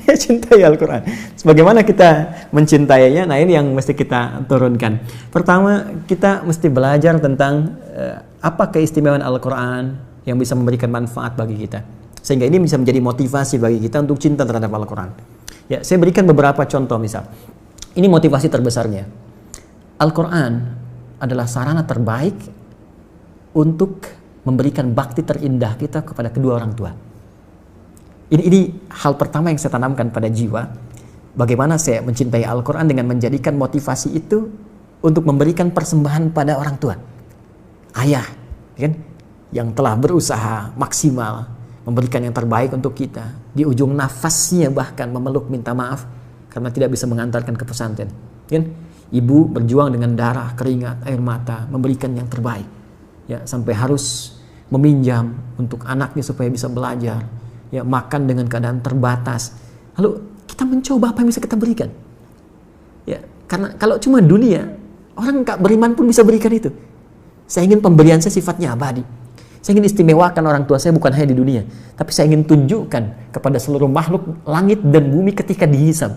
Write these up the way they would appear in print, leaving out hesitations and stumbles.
Ya, cintai Al-Quran. Sebagaimana kita mencintainya, nah ini yang mesti kita turunkan. Pertama, kita mesti belajar tentang apa keistimewaan Al-Quran yang bisa memberikan manfaat bagi kita. Sehingga ini bisa menjadi motivasi bagi kita untuk cinta terhadap Al-Quran. Ya, saya berikan beberapa contoh misal. Ini motivasi terbesarnya. Al-Quran adalah sarana terbaik untuk memberikan bakti terindah kita kepada kedua orang tua. Ini hal pertama yang saya tanamkan pada jiwa. Bagaimana saya mencintai Al-Quran dengan menjadikan motivasi itu untuk memberikan persembahan pada orang tua. Ayah, kan, yang telah berusaha maksimal memberikan yang terbaik untuk kita. Di ujung nafasnya bahkan memeluk minta maaf karena tidak bisa mengantarkan ke pesantren. Kan? Ibu berjuang dengan darah, keringat, air mata, memberikan yang terbaik. Ya, sampai harus meminjam untuk anaknya supaya bisa belajar. Ya, makan dengan keadaan terbatas. Lalu kita mencoba apa yang bisa kita berikan. Ya, karena kalau cuma dunia, orang nggak beriman pun bisa berikan itu. Saya ingin pemberian saya sifatnya abadi. Saya ingin istimewakan orang tua saya bukan hanya di dunia, tapi saya ingin tunjukkan kepada seluruh makhluk langit dan bumi ketika dihisab.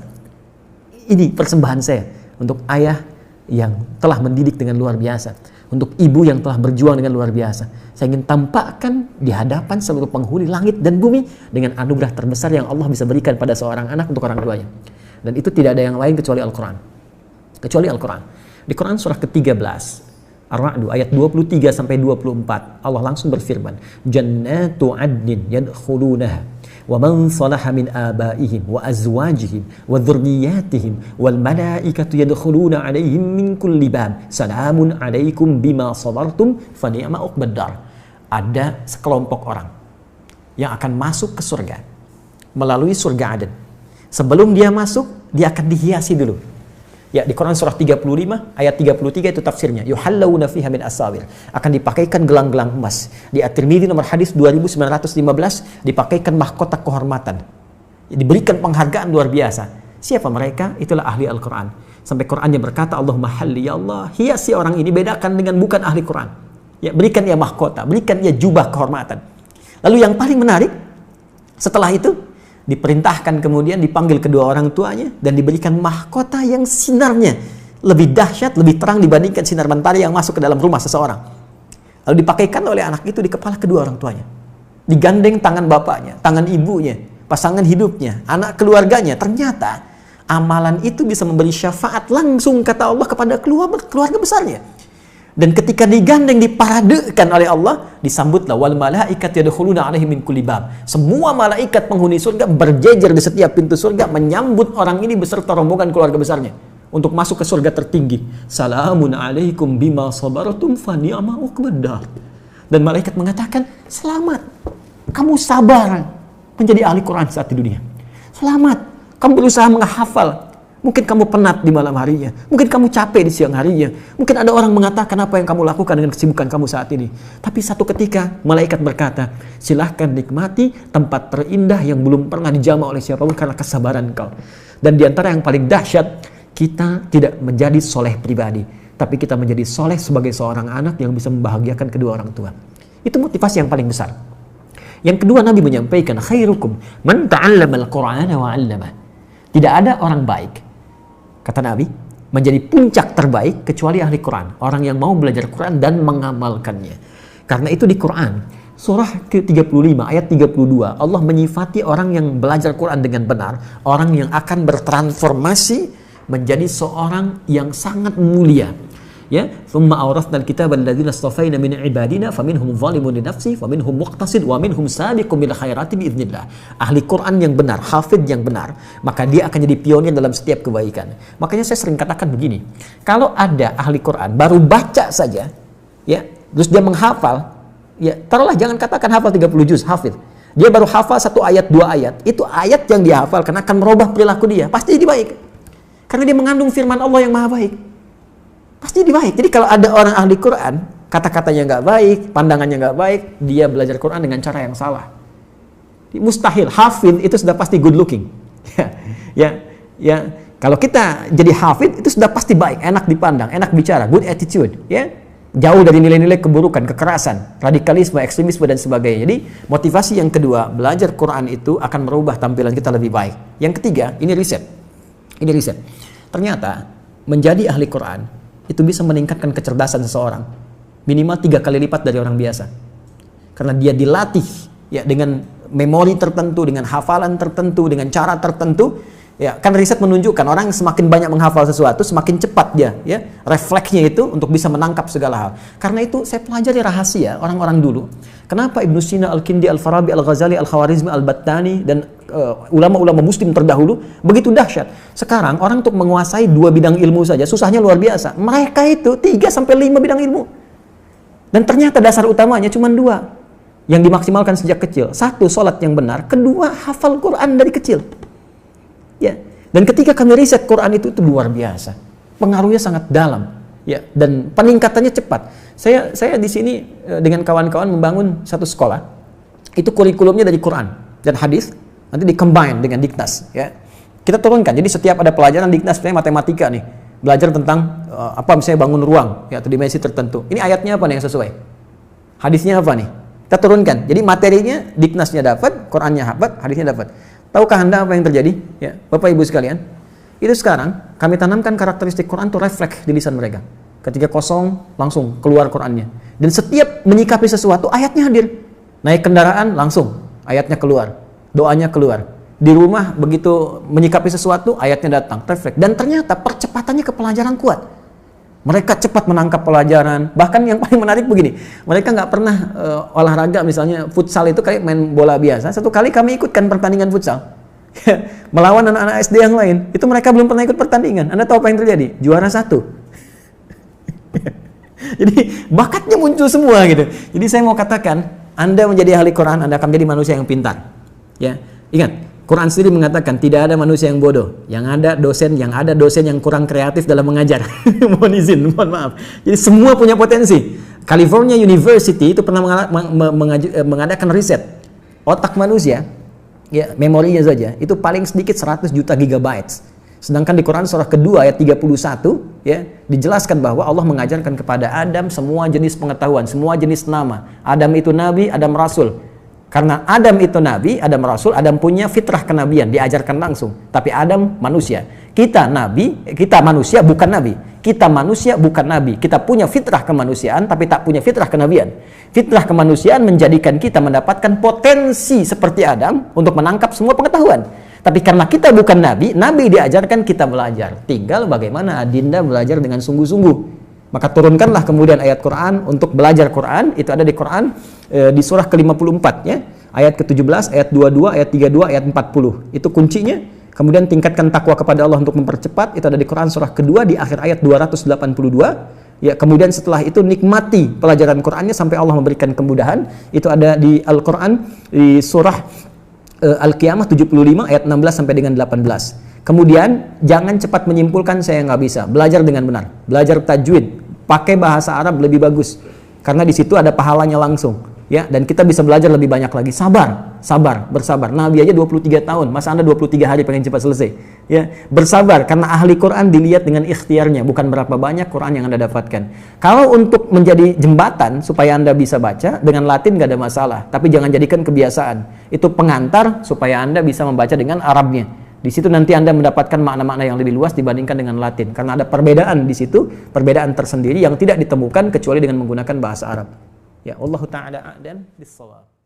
Ini persembahan saya untuk ayah yang telah mendidik dengan luar biasa. Untuk ibu yang telah berjuang dengan luar biasa. Saya ingin tampakkan di hadapan seluruh penghuni langit dan bumi dengan anugerah terbesar yang Allah bisa berikan pada seorang anak untuk orang tuanya. Dan itu tidak ada yang lain kecuali Al-Quran. Kecuali Al-Quran. Di Quran surah ke-13, Ar-Ra'd ayat 23 sampai 24, Allah langsung berfirman, Jannatu adnin yadkhulunaha wa man salaha min abaihim wa azwajihim wa dhurriyyatihim wal malaikatu yadkhuluna alaihim min kulli bab salamun alaikum bima sabartum fa ni'ma uqbad dar. Ada sekelompok orang yang akan masuk ke surga melalui surga Aden. Sebelum dia masuk, dia akan dihiasi dulu. Ya, di Quran surah 35 ayat 33 itu tafsirnya. Yuhallawna fiha min asawir. Akan dipakaikan gelang-gelang emas. Di At-Tirmidzi nomor hadis 2915 dipakaikan mahkota kehormatan. Diberikan penghargaan luar biasa. Siapa mereka? Itulah ahli Al-Quran. Sampai Qurannya berkata, Allahumma halli ya Allah, hiasi orang ini, bedakan dengan bukan ahli Quran. Ya, berikan ia mahkota, berikan ia jubah kehormatan. Lalu yang paling menarik, setelah itu diperintahkan kemudian dipanggil kedua orang tuanya dan diberikan mahkota yang sinarnya lebih dahsyat, lebih terang dibandingkan sinar mentari yang masuk ke dalam rumah seseorang. Lalu dipakaikan oleh anak itu di kepala kedua orang tuanya. Digandeng tangan bapaknya, tangan ibunya, pasangan hidupnya, anak keluarganya. Ternyata amalan itu bisa memberi syafaat langsung kata Allah kepada keluarga besarnya. Dan ketika digandeng, diparadekan oleh Allah, disambutlah wal malaikat yadkhuluna alaihim min kulli bab. Semua malaikat penghuni surga berjejer di setiap pintu surga menyambut orang ini beserta rombongan keluarga besarnya untuk masuk ke surga tertinggi. Salamun alaikum bima sabartum fa ni'ma uqbad dar. Dan malaikat mengatakan, "Selamat. Kamu sabar menjadi ahli Quran saat di dunia. Selamat. Kamu berusaha menghafal. Mungkin kamu penat di malam harinya. Mungkin kamu capek di siang harinya. Mungkin ada orang mengatakan apa yang kamu lakukan dengan kesibukan kamu saat ini. Tapi satu ketika malaikat berkata, silahkan nikmati tempat terindah yang belum pernah dijamah oleh siapapun karena kesabaran kau. Dan di antara yang paling dahsyat, kita tidak menjadi soleh pribadi, tapi kita menjadi soleh sebagai seorang anak yang bisa membahagiakan kedua orang tua. Itu motivasi yang paling besar. Yang kedua, Nabi menyampaikan, khairukum man ta'allama al-Qur'ana wa 'allamah. Tidak ada orang baik, kata Nabi, menjadi puncak terbaik kecuali ahli Quran. Orang yang mau belajar Quran dan mengamalkannya. Karena itu di Quran, surah ke-35 ayat 32, Allah menyifati orang yang belajar Quran dengan benar, orang yang akan bertransformasi menjadi seorang yang sangat mulia. Ya, thumma awrathna al-kitaba alladziina istafaina min ibadina faminhum zalimun li nafsihi wa minhum muqtasid wa minhum sabiqun bil khairati bi idznillah. Ahli Quran yang benar, hafid yang benar, maka dia akan jadi pionir dalam setiap kebaikan. Makanya saya sering katakan begini, kalau ada ahli Quran baru baca saja, ya, terus dia menghafal, ya, taruhlah jangan katakan hafal 30 juz, hafid. Dia baru hafal 1 ayat, 2 ayat. Itu ayat yang dia hafal karena akan merubah perilaku dia, pasti jadi baik. Karena dia mengandung firman Allah yang maha baik. Pasti jadi baik. Jadi kalau ada orang ahli Quran, kata-katanya nggak baik, pandangannya nggak baik, dia belajar Quran dengan cara yang salah. Mustahil. Hafid itu sudah pasti good looking. Ya. Kalau kita jadi hafid itu sudah pasti baik, enak dipandang, enak bicara, good attitude. Ya. jauh dari nilai-nilai keburukan, kekerasan, radikalisme, ekstremisme dan sebagainya. Jadi motivasi yang kedua, belajar Quran itu akan merubah tampilan kita lebih baik. Yang ketiga, ini riset. Ternyata menjadi ahli Quran itu bisa meningkatkan kecerdasan seseorang minimal 3 kali lipat dari orang biasa. Karena dia dilatih ya dengan memori tertentu, dengan hafalan tertentu, dengan cara tertentu. Ya, kan riset menunjukkan orang yang semakin banyak menghafal sesuatu, semakin cepat dia, ya, refleksnya itu untuk bisa menangkap segala hal. Karena itu saya pelajari rahasia orang-orang dulu. Kenapa Ibnu Sina, Al-Kindi, Al-Farabi, Al-Ghazali, Al-Khawarizmi, Al-Battani dan ulama-ulama Muslim terdahulu begitu dahsyat. Sekarang orang untuk menguasai 2 bidang ilmu saja susahnya luar biasa. Mereka itu 3 sampai 5 bidang ilmu. Dan ternyata dasar utamanya cuma 2 yang dimaksimalkan sejak kecil. 1, sholat yang benar. 2, hafal Quran dari kecil. Ya, dan ketika kami riset Quran itu luar biasa, pengaruhnya sangat dalam, ya, dan peningkatannya cepat. Saya di sini dengan kawan-kawan membangun satu sekolah, itu kurikulumnya dari Quran dan hadis, nanti di-combine dengan Diknas, ya. Kita turunkan, jadi setiap ada pelajaran Diknas, misalnya matematika nih, belajar tentang misalnya bangun ruang, ya, atau dimensi tertentu. Ini ayatnya apa nih yang sesuai? Hadisnya apa nih? Kita turunkan. Jadi materinya Diknasnya dapat, Qurannya dapat, hadisnya dapat. Tahukah Anda apa yang terjadi? Ya, Bapak Ibu sekalian, itu sekarang kami tanamkan karakteristik Quran itu refleks di lisan mereka. Ketika kosong, langsung keluar Qurannya. Dan setiap menyikapi sesuatu, ayatnya hadir. Naik kendaraan, langsung ayatnya keluar. Doanya keluar. Di rumah, begitu menyikapi sesuatu, ayatnya datang, refleks. Dan ternyata percepatannya ke pelajaran kuat. Mereka cepat menangkap pelajaran. Bahkan yang paling menarik begini, mereka nggak pernah olahraga, misalnya futsal itu kayak main bola biasa. Satu kali kami ikutkan pertandingan futsal melawan anak-anak SD yang lain. Itu mereka belum pernah ikut pertandingan. Anda tahu apa yang terjadi? Juara 1. Jadi bakatnya muncul semua gitu. Jadi saya mau katakan, Anda menjadi ahli Quran, Anda akan menjadi manusia yang pintar. Ya, ingat. Quran sendiri mengatakan tidak ada manusia yang bodoh, yang ada dosen yang kurang kreatif dalam mengajar. mohon maaf. Jadi semua punya potensi. California University itu pernah mengadakan riset otak manusia, ya, memorinya saja itu paling sedikit 100 juta gigabytes. Sedangkan di Quran surah kedua ayat 31 ya dijelaskan bahwa Allah mengajarkan kepada Adam semua jenis pengetahuan, semua jenis nama. Adam itu nabi, Adam rasul. Karena Adam itu nabi, Adam rasul, Adam punya fitrah kenabian, diajarkan langsung. Tapi Adam manusia. Kita nabi, kita manusia bukan nabi. Kita manusia bukan nabi. Kita punya fitrah kemanusiaan tapi tak punya fitrah kenabian. Fitrah kemanusiaan menjadikan kita mendapatkan potensi seperti Adam untuk menangkap semua pengetahuan. Tapi karena kita bukan nabi, nabi diajarkan kita belajar. Tinggal bagaimana Adinda belajar dengan sungguh-sungguh. Maka turunkanlah kemudian ayat Quran untuk belajar Quran. Itu ada di Quran di surah ke-54 ya. Ayat ke-17, ayat 22, ayat 32, ayat 40. Itu kuncinya. Kemudian tingkatkan takwa kepada Allah untuk mempercepat. Itu ada di Quran surah kedua di akhir ayat 282. Ya, kemudian setelah itu nikmati pelajaran Qurannya sampai Allah memberikan kemudahan. Itu ada di Al-Quran di surah Al-Qiyamah 75 ayat 16 sampai dengan 18. Kemudian jangan cepat menyimpulkan saya nggak bisa. Belajar dengan benar. Belajar tajwid. Pakai bahasa Arab lebih bagus. Karena di situ ada pahalanya langsung. Ya, dan kita bisa belajar lebih banyak lagi. Sabar, bersabar. Nabi aja 23 tahun. Masa Anda 23 hari pengen cepat selesai? Ya, bersabar. Karena ahli Quran dilihat dengan ikhtiarnya. Bukan berapa banyak Quran yang Anda dapatkan. Kalau untuk menjadi jembatan supaya Anda bisa baca, dengan Latin nggak ada masalah. Tapi jangan jadikan kebiasaan. Itu pengantar supaya Anda bisa membaca dengan Arabnya. Di situ nanti Anda mendapatkan makna-makna yang lebih luas dibandingkan dengan Latin. Karena ada perbedaan di situ, perbedaan tersendiri yang tidak ditemukan kecuali dengan menggunakan bahasa Arab. Ya, Allah Ta'ala a'lam bis-shawab.